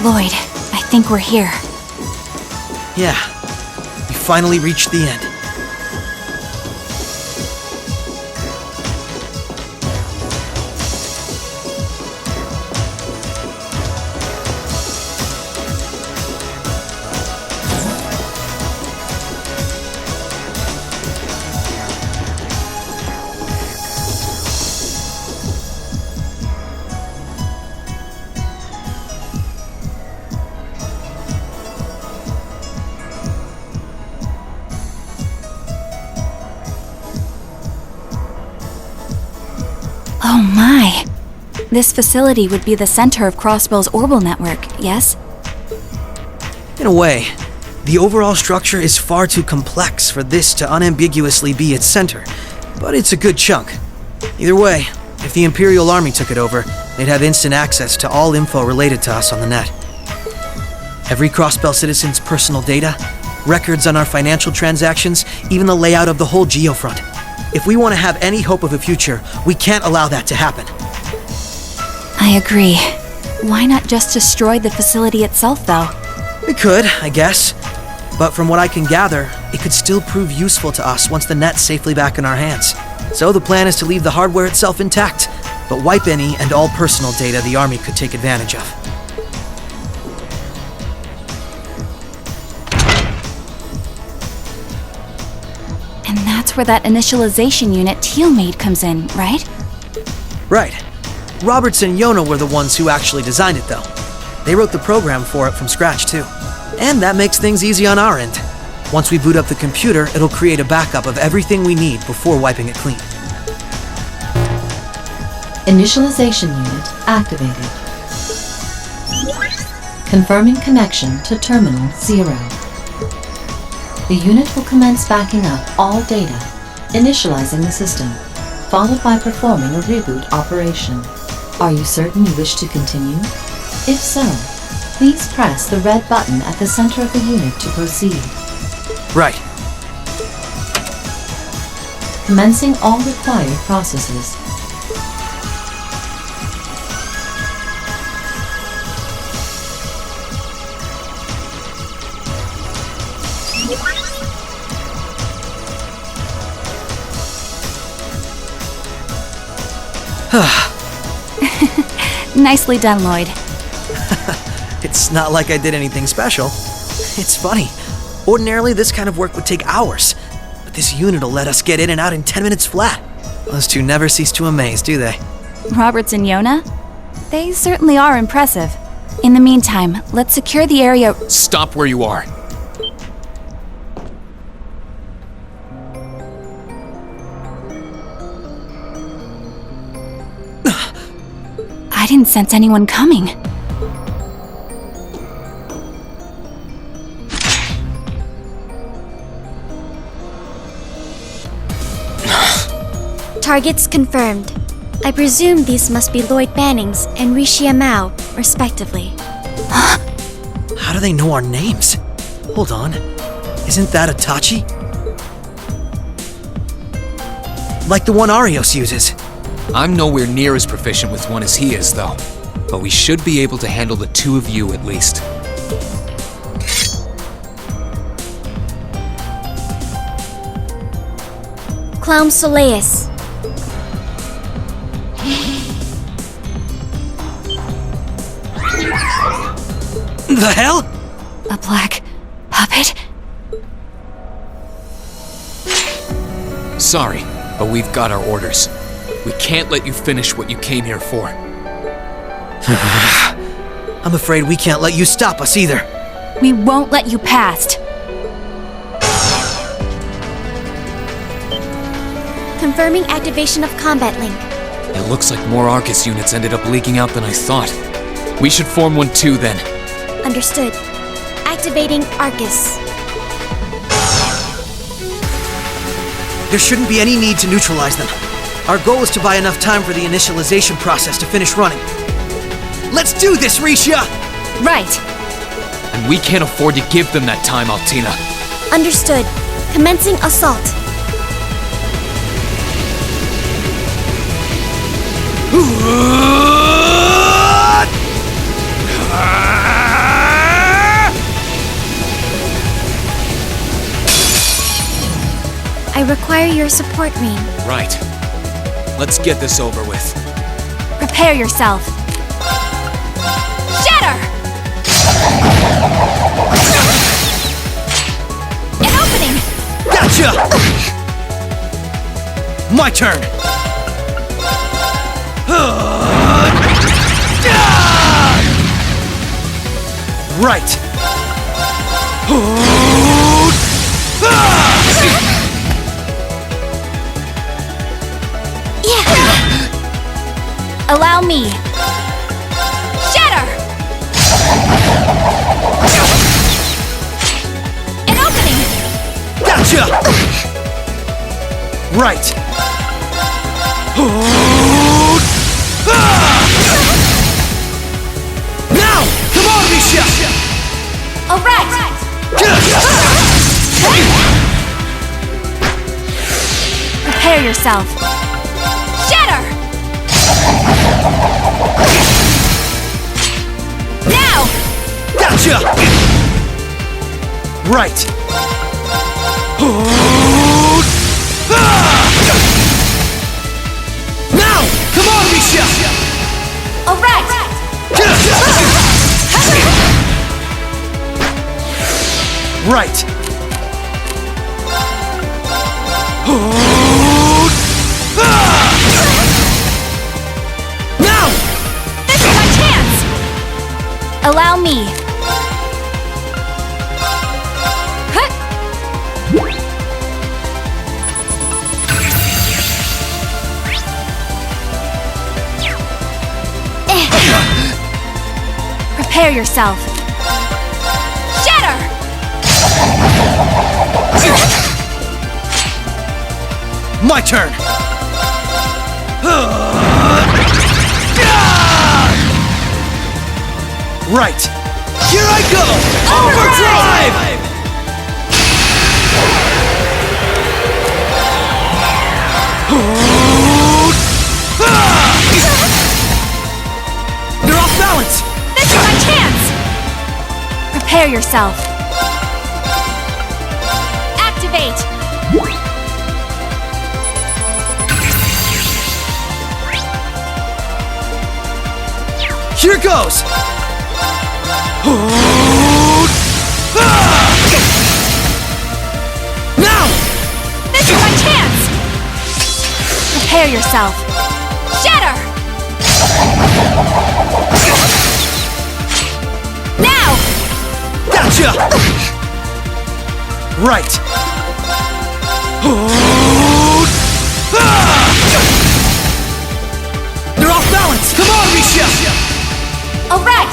Lloyd, I think we're here. Yeah, we finally reached the end. Oh my! This facility would be the center of Crossbell's orbital network, yes? In a way, the overall structure is far too complex for this to unambiguously be its center, but it's a good chunk. Either way, if the Imperial Army took it over, they'd have instant access to all info related to us on the net. Every Crossbell citizen's personal data, records on our financial transactions, even the layout of the whole geofront. If we want to have any hope of a future, we can't allow that to happen. I agree. Why not just destroy the facility itself, though? We could, I guess. But from what I can gather, it could still prove useful to us once the net's safely back in our hands. So the plan is to leave the hardware itself intact, but wipe any and all personal data the Army could take advantage of. And that's where that initialization unit Teal made comes in, right? Right. Roberts and Yona were the ones who actually designed it, though. They wrote the program for it from scratch, too. And that makes things easy on our end. Once we boot up the computer, it'll create a backup of everything we need before wiping it clean. Initialization unit activated. Confirming connection to Terminal 0. The unit will commence backing up all data, initializing the system, followed by performing a reboot operation. Are you certain you wish to continue? If so, please press the red button at the center of the unit to proceed. Right. Commencing all required processes. Nicely done, Lloyd. It's not like I did anything special. It's funny. Ordinarily, this kind of work would take hours, but this unit will let us get in and out in 10 minutes flat. Those two never cease to amaze, do they? Roberts and Yona? They certainly are impressive. In the meantime, let's secure the area. Stop where you are. I didn't sense anyone coming. Targets confirmed. I presume these must be Lloyd Bannings and Rixia Mao, respectively. How do they know our names? Hold on. Isn't that Itachi? Like the one Arios uses. I'm nowhere near as proficient with one as he is, though. But we should be able to handle the two of you at least. Clown Soleus. The hell? A black puppet? Sorry, but we've got our orders. We can't let you finish what you came here for. I'm afraid we can't let you stop us either. We won't let you past. Confirming activation of combat link. It looks like more Arcus units ended up leaking out than I thought. We should form one too, then. Understood. Activating Arcus. There shouldn't be any need to neutralize them. Our goal is to buy enough time for the initialization process to finish running. Let's do this, Rixia! Right. And we can't afford to give them that time, Altina. Understood. Commencing assault. I require your support, Rean. Right. Let's get this over with. Prepare yourself. Shatter! An opening! Gotcha! My turn! Right! Allow me. Shatter! An opening! Gotcha! Right! Now! Come on, Rixia! All right! Prepare yourself. Shatter! Now! Gotcha! Right! Now! Come on, Rixia! All right! Right! Now! This is my chance! Allow me. Huh. Prepare yourself. Shatter! My turn! Right! Here I go! Overdrive! They're off balance! This is my chance! Prepare yourself. Activate! Here goes! Now! This is my chance! Prepare yourself. Shatter! Now! Gotcha! Right! They're off balance! Come on, Rixia! All right!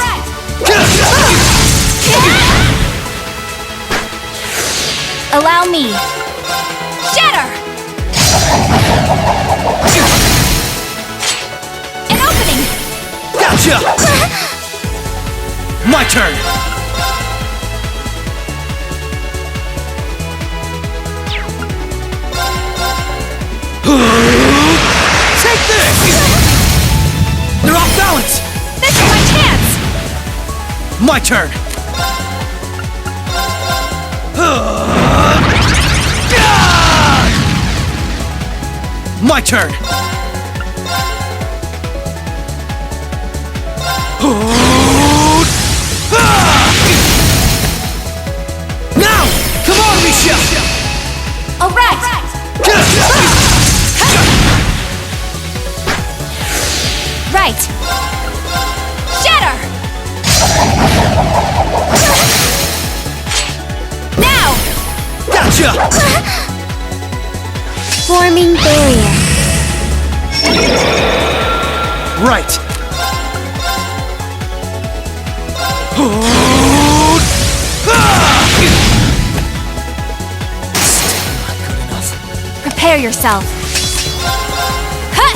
Allow me. Shatter! An opening! Gotcha! My turn! Take this! They're off balance! This is my chance! My turn! My turn! Now! Come on, Rixia! All right! Right! Shatter! Now! Gotcha! Forming barrier. Right! Prepare yourself. Huh!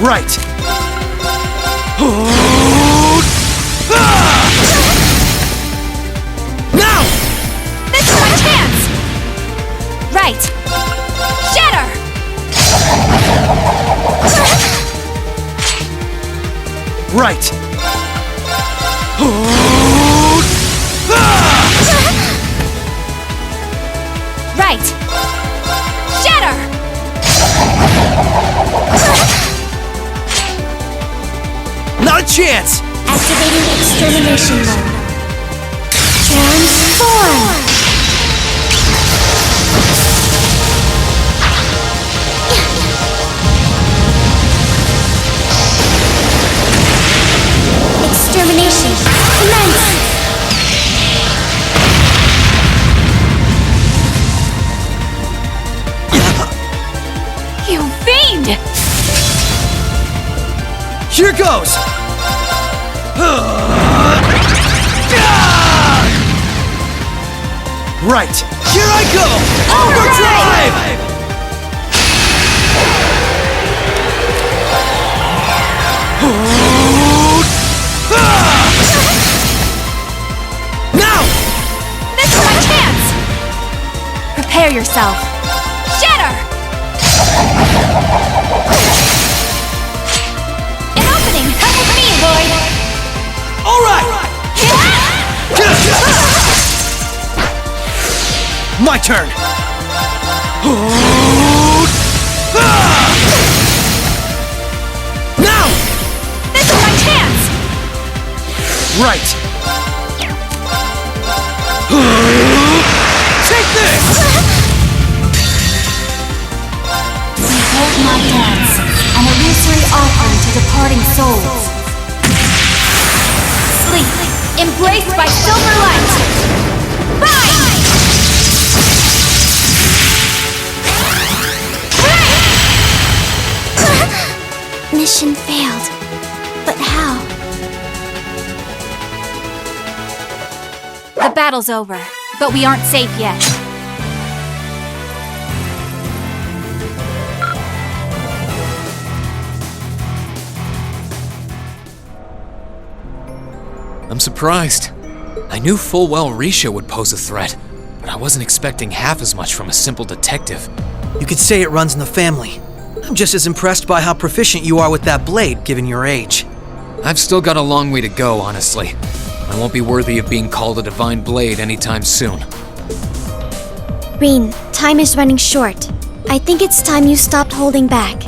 Right! Now! This is my chance! Right! Shatter! Right! chance! Activating extermination mode. Transform! Extermination commence! You fiend! Here goes! Right, here I go! Overdrive! Now! This is my chance! Prepare yourself. Shatter! An opening! Come with me, Lloyd! All right! My turn! Now! This is my chance! Right! Take this! Behold my dance, an illusory offering to departing souls. Sleep, embraced by silver light. Rise! Mission failed. But how? The battle's over, but we aren't safe yet. I'm surprised. I knew full well Rixia would pose a threat, but I wasn't expecting half as much from a simple detective. You could say it runs in the family. I'm just as impressed by how proficient you are with that blade, given your age. I've still got a long way to go, honestly. I won't be worthy of being called a divine blade anytime soon. Rean, time is running short. I think it's time you stopped holding back.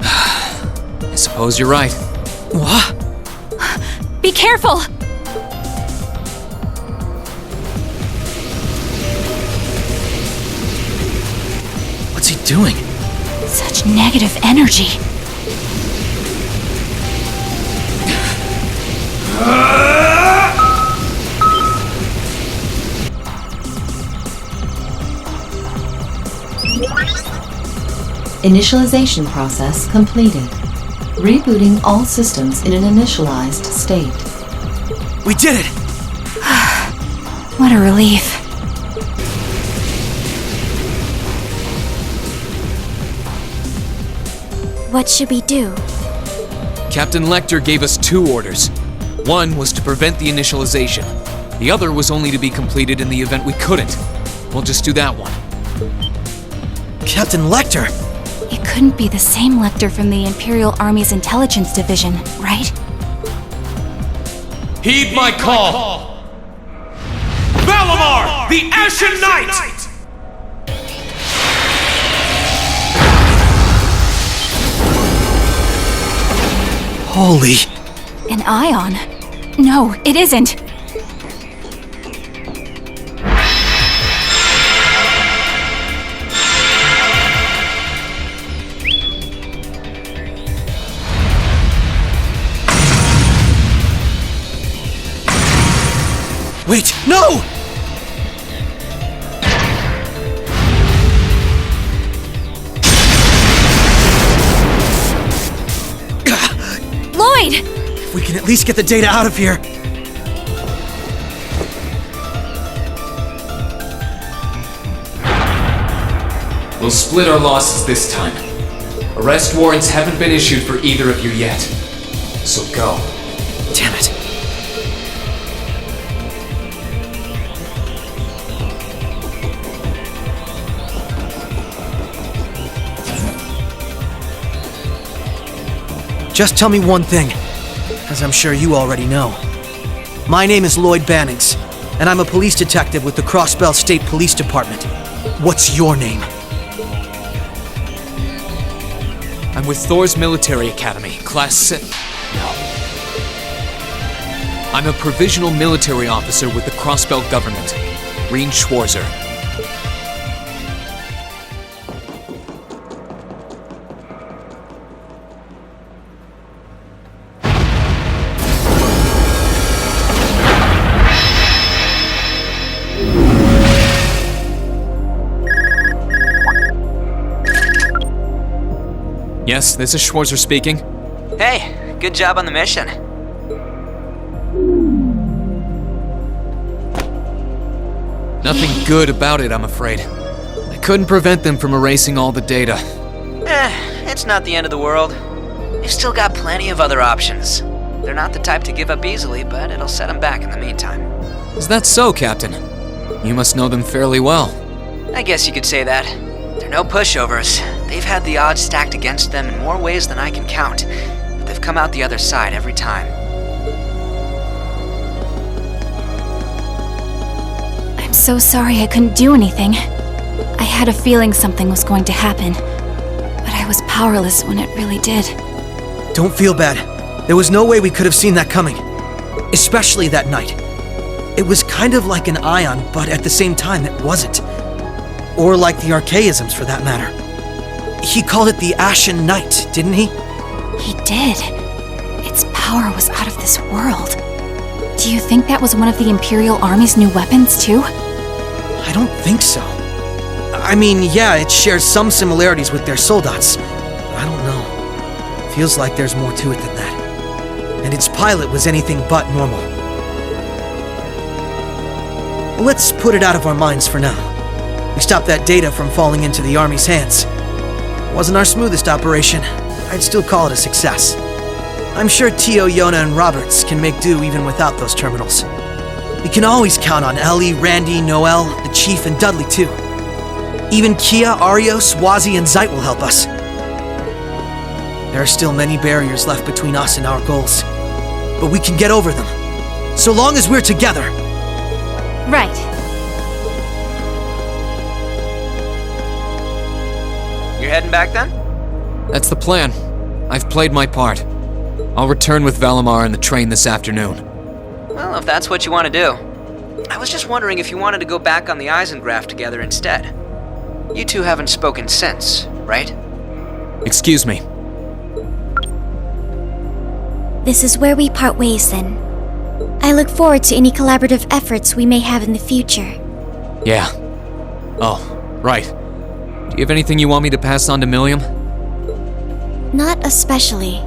I suppose you're right. What? Be careful! What's he doing? Such negative energy. Initialization process completed. Rebooting all systems in an initialized state. We did it! What a relief. What should we do? Captain Lecter gave us 2 orders. One was to prevent the initialization. The other was only to be completed in the event we couldn't. We'll just do that one. Captain Lecter! It couldn't be the same Lecter from the Imperial Army's intelligence division, right? Heed my call! Valamar, the Ashen Knight! Holy... An ion? No, it isn't. Wait, no! Lloyd! We can at least get the data out of here. We'll split our losses this time. Arrest warrants haven't been issued for either of you yet. So go. Damn it. Just tell me one thing, as I'm sure you already know. My name is Lloyd Bannings, and I'm a police detective with the Crossbell State Police Department. What's your name? I'm with Thor's Military Academy, Class 6. No. I'm a provisional military officer with the Crossbelt Government. Rean Schwarzer. Yes, this is Schwarzer speaking. Hey, good job on the mission. Nothing good about it, I'm afraid. I couldn't prevent them from erasing all the data. It's not the end of the world. They've still got plenty of other options. They're not the type to give up easily, but it'll set them back in the meantime. Is that so, Captain? You must know them fairly well. I guess you could say that. They're no pushovers. They've had the odds stacked against them in more ways than I can count, but they've come out the other side every time. I'm so sorry I couldn't do anything. I had a feeling something was going to happen, but I was powerless when it really did. Don't feel bad. There was no way we could have seen that coming. Especially that night. It was kind of like an ion, but at the same time it wasn't. Or like the archaisms, for that matter. He called it the Ashen Night, didn't he? He did. Its power was out of this world. Do you think that was one of the Imperial Army's new weapons, too? I don't think so. I mean, yeah, it shares some similarities with their soldats. But I don't know. Feels like there's more to it than that. And its pilot was anything but normal. Let's put it out of our minds for now. We stopped that data from falling into the Army's hands. Wasn't our smoothest operation. I'd still call it a success. I'm sure Tio, Yona, and Roberts can make do even without those terminals. We can always count on Ellie, Randy, Noel, the Chief, and Dudley too. Even Kia, Arios, Wazi, and Zeit will help us. There are still many barriers left between us and our goals, but we can get over them, so long as we're together. Right. You're heading back then? That's the plan. I've played my part. I'll return with Valimar and the train this afternoon. Well, if that's what you want to do. I was just wondering if you wanted to go back on the Eisengraph together instead. You two haven't spoken since, right? Excuse me. This is where we part ways then. I look forward to any collaborative efforts we may have in the future. Yeah. Oh, right. Do you have anything you want me to pass on to Milliam? Not especially.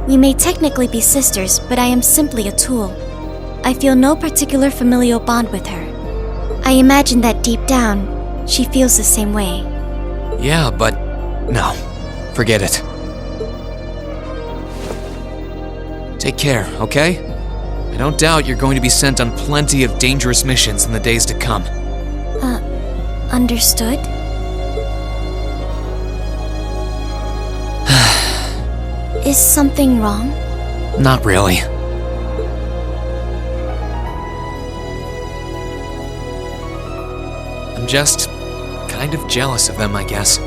We may technically be sisters, but I am simply a tool. I feel no particular familial bond with her. I imagine that deep down, she feels the same way. Yeah, but no. Forget it. Take care, okay? I don't doubt you're going to be sent on plenty of dangerous missions in the days to come. Understood? Is something wrong? Not really. I'm just kind of jealous of them, I guess.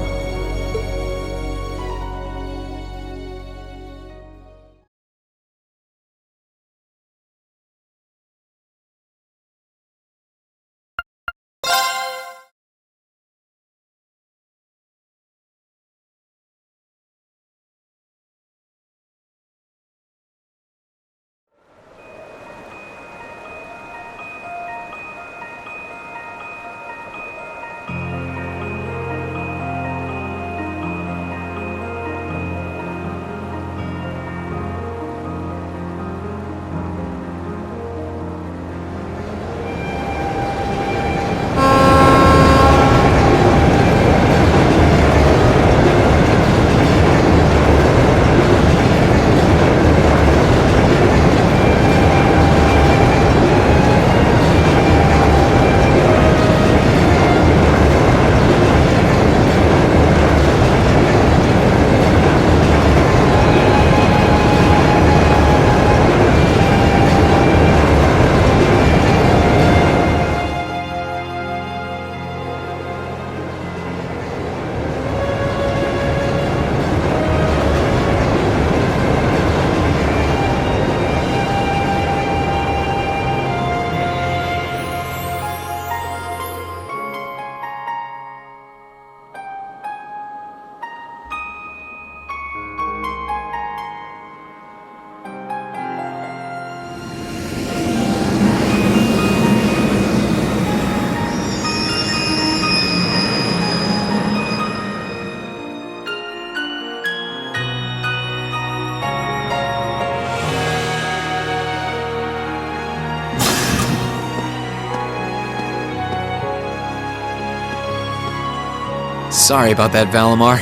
Sorry about that, Valimar.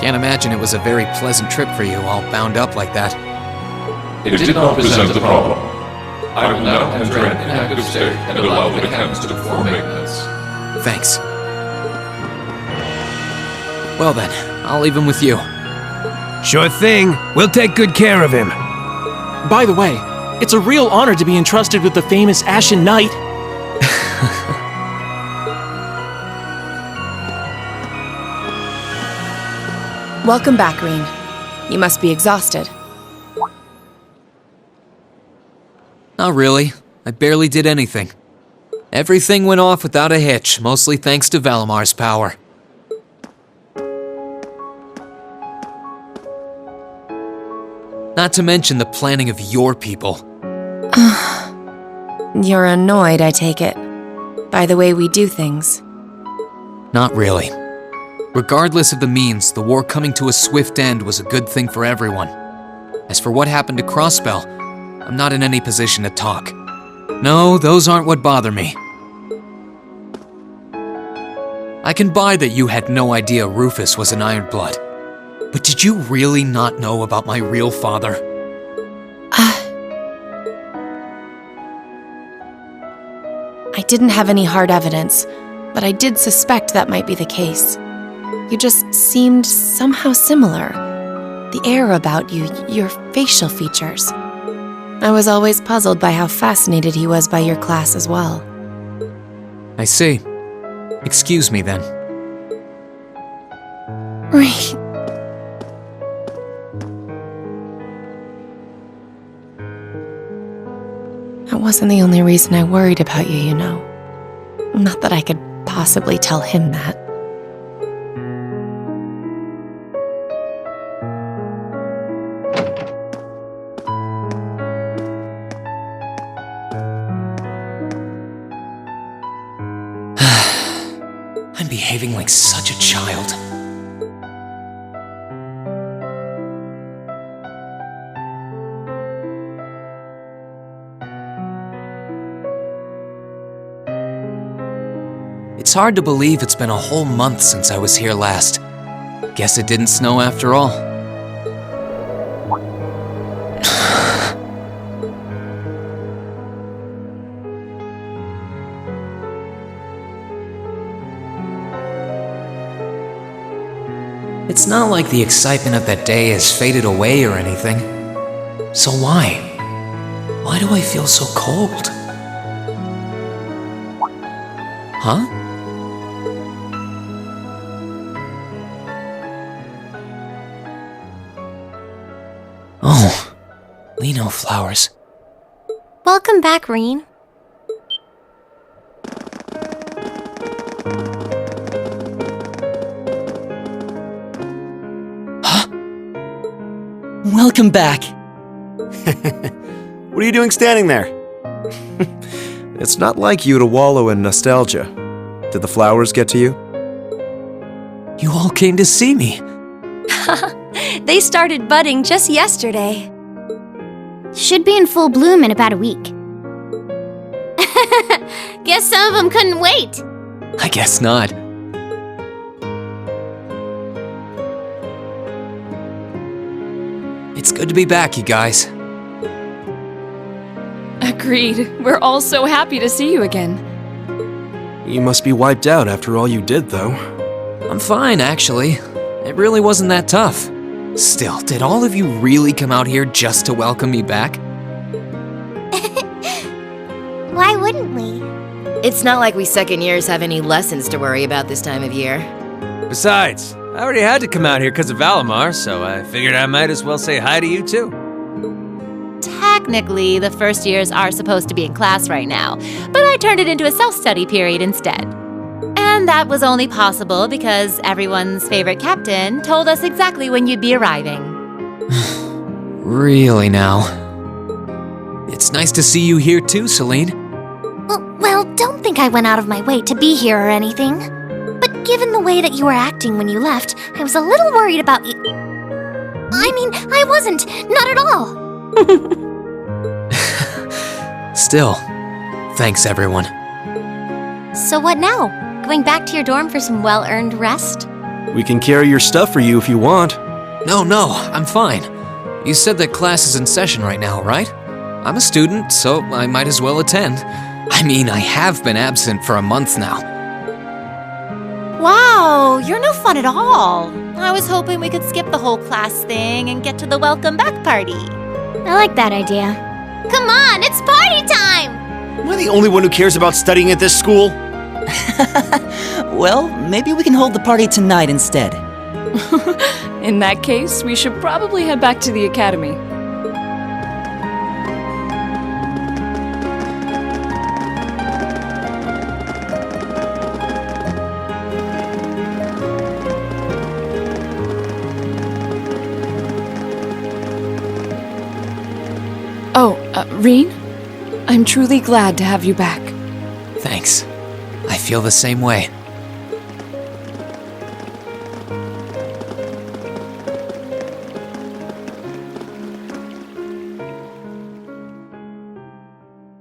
Can't imagine it was a very pleasant trip for you, all bound up like that. It did not present a problem. I will now enter an inactive state and allow the mechanics to perform maintenance. Thanks. Well then, I'll leave him with you. Sure thing. We'll take good care of him. By the way, it's a real honor to be entrusted with the famous Ashen Knight. Welcome back, Rean. You must be exhausted. Not really. I barely did anything. Everything went off without a hitch, mostly thanks to Valimar's power. Not to mention the planning of your people. You're annoyed, I take it, by the way we do things. Not really. Regardless of the means, the war coming to a swift end was a good thing for everyone. As for what happened to Crossbell, I'm not in any position to talk. No, those aren't what bother me. I can buy that you had no idea Rufus was an Ironblood. But did you really not know about my real father? I didn't have any hard evidence, but I did suspect that might be the case. You just seemed somehow similar. The air about you, your facial features. I was always puzzled by how fascinated he was by your class as well. I see. Excuse me then. Right. That wasn't the only reason I worried about you, you know. Not that I could possibly tell him that. I'm behaving like such a child. It's hard to believe it's been a whole month since I was here last. Guess it didn't snow after all. It's not like the excitement of that day has faded away or anything. So why? Why do I feel so cold? Huh? Oh, Lino flowers. Welcome back, Rean. Welcome back. What are you doing standing there? It's not like you to wallow in nostalgia. Did the flowers get to you? You all came to see me. They started budding just yesterday. Should be in full bloom in about a week. Guess some of them couldn't wait. I guess not. It's good to be back, you guys. Agreed. We're all so happy to see you again. You must be wiped out after all you did, though. I'm fine, actually. It really wasn't that tough. Still, did all of you really come out here just to welcome me back? Why wouldn't we? It's not like we second years have any lessons to worry about this time of year. Besides, I already had to come out here because of Valimar, so I figured I might as well say hi to you too. Technically, the first years are supposed to be in class right now, but I turned it into a self-study period instead. And that was only possible because everyone's favorite captain told us exactly when you'd be arriving. Really now? It's nice to see you here too, Celine. Well, don't think I went out of my way to be here or anything. But given the way that you were acting when you left, I was a little worried about you. I mean, I wasn't. Not at all. Still, thanks everyone. So what now? Going back to your dorm for some well-earned rest? We can carry your stuff for you if you want. No, I'm fine. You said that class is in session right now, right? I'm a student, so I might as well attend. I mean, I have been absent for a month now. Wow, you're no fun at all. I was hoping we could skip the whole class thing and get to the welcome back party. I like that idea. Come on, it's party time! Am I the only one who cares about studying at this school? Well, maybe we can hold the party tonight instead. In that case, we should probably head back to the academy. Rean? I'm truly glad to have you back. Thanks. I feel the same way.